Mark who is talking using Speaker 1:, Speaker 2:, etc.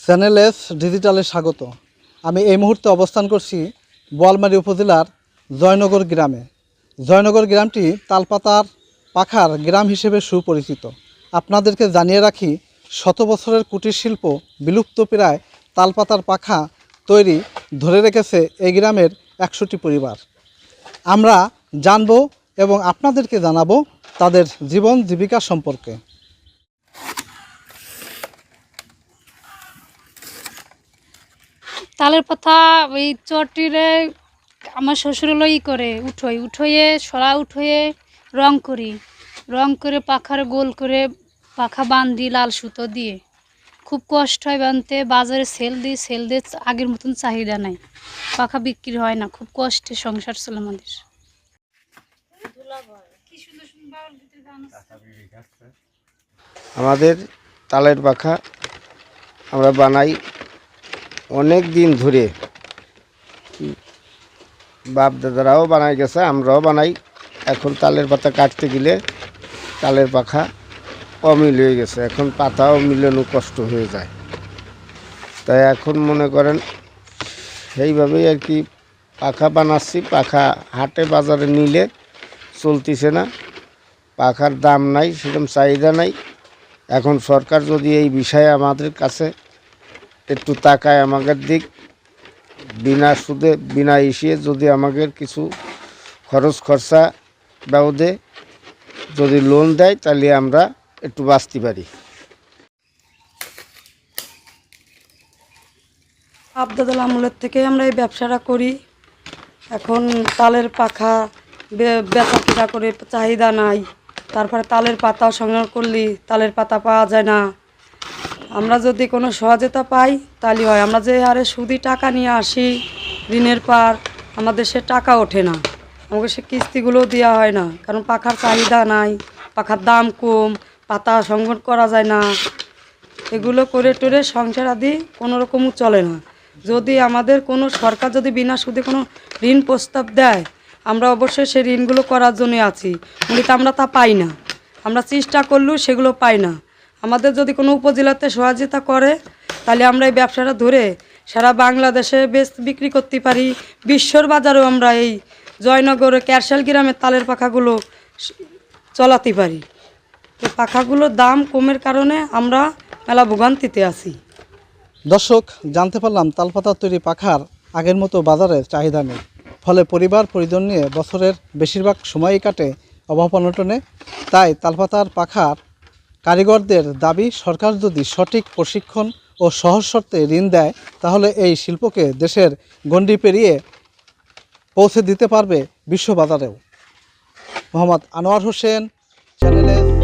Speaker 1: Channel S ডিজিটালে স্বাগত। আমি এই মুহূর্তে অবস্থান করছি বোয়ালমারী উপজেলার জয়নগর গ্রামে। জয়নগর গ্রামটি তালপাতার পাখার গ্রাম হিসেবে সুপরিচিত। আপনাদেরকে জানিয়ে রাখি, শত বছরের কুটির শিল্প বিলুপ্তপ্রায় তালপাতার পাখা তৈরি ধরে রেখেছে এই গ্রামের 100টি পরিবার। আমরা জানব এবং আপনাদেরকে জানাবো তাদের জীবন জীবিকা সম্পর্কে।
Speaker 2: তালের পাতা ওই চটিরে আমার শ্বশুর হলো করে উঠোয়ে সরা উঠোয়ে রং করে পাখার গোল করে পাখা বান্ধি লাল সুতো দিয়ে। খুব কষ্ট হয় বানতে, বাজারে সেল দিয়ে আগের মতন চাহিদা নাই, পাখা বিক্রি হয় না, খুব কষ্টে সংসার ছিল আমাদের।
Speaker 3: আমাদের তালের পাখা আমরা বানাই অনেক দিন ধরে, বাপ দাদারাও বানাই গেছে, আমরাও বানাই। এখন তালের পাতা কাটতে গেলে তালের পাখা অমিল হয়ে গেছে, এখন পাতাও মিলানো কষ্ট হয়ে যায়। তাই এখন মনে করেন সেইভাবেই আর কি পাখা বানাচ্ছি। পাখা হাটে বাজারে নিলে চলতিছে না, পাখার দাম নাই, সেরকম চাহিদা নাই। এখন সরকার যদি এই বিষয়ে আমাদের কাছে একটু তাকায়, আমাদের দিক বিনা সুদে বিনা ইসিয়ে যদি আমাদের কিছু খরচ খরচা বাবদে যদি লোন দেয়, তাহলে আমরা একটু বাঁচতে পারি।
Speaker 4: আবদাদুল আমলের থেকে আমরা এই ব্যবসাটা করি। এখন তালের পাখা বেচা কিনা করে চাহিদা নাই, তারপরে তালের পাতাও সংগ্রহ করলে তালের পাতা পাওয়া যায় না। আমরা যদি কোনো সহজতা পাই তাহলে হয়। আমরা যে হারে সুদি টাকা নিয়ে আসি ঋণের পার, আমাদের সে টাকা ওঠে না, আমাকে সে কিস্তিগুলোও দেওয়া হয় না, কারণ পাখার চাহিদা নাই, পাখার দাম কম, পাতা সংগ্রহ করা যায় না। এগুলো করে টোরে সংসার আদি কোনো রকমও চলে না। যদি আমাদের কোনো সরকার যদি বিনা সুদে কোনো ঋণ প্রস্তাব দেয়, আমরা অবশ্যই সেই ঋণগুলো করার জন্যই আছি, কিন্তু আমরা তা পাই না। আমরা চেষ্টা করলেও সেগুলো পাই না। আমাদের যদি কোনো উপজেলাতে সহযোগিতা করে, তাহলে আমরা এই ব্যবসাটা ধরে সারা বাংলাদেশে বিক্রি করতে পারি। বিশ্বর বাজারেও আমরা এই জয়নগরে ক্যারশাল গ্রামের তালের পাখাগুলো চলাতে পারি। এই পাখাগুলোর দাম কমের কারণে আমরা মেলা ভোগান্তিতে আছি।
Speaker 1: দর্শক, জানতে পারলাম তালপাতা তৈরি পাখার আগের মতো বাজারে চাহিদা নেই, ফলে পরিবার পরিজন নিয়ে বছরের বেশিরভাগ সময়ই কাটে অভাব অনটনে। তাই তালপাতার পাখার কারিগরদের দাবি, সরকার যদি সঠিক প্রশিক্ষণ ও সহজ শর্তে ঋণ দেয়, তাহলে এই শিল্পকে দেশের গণ্ডি পেরিয়ে পৌঁছে দিতে পারবে বিশ্ববাজারেও। Mohammad Anwar Hossain, channel S.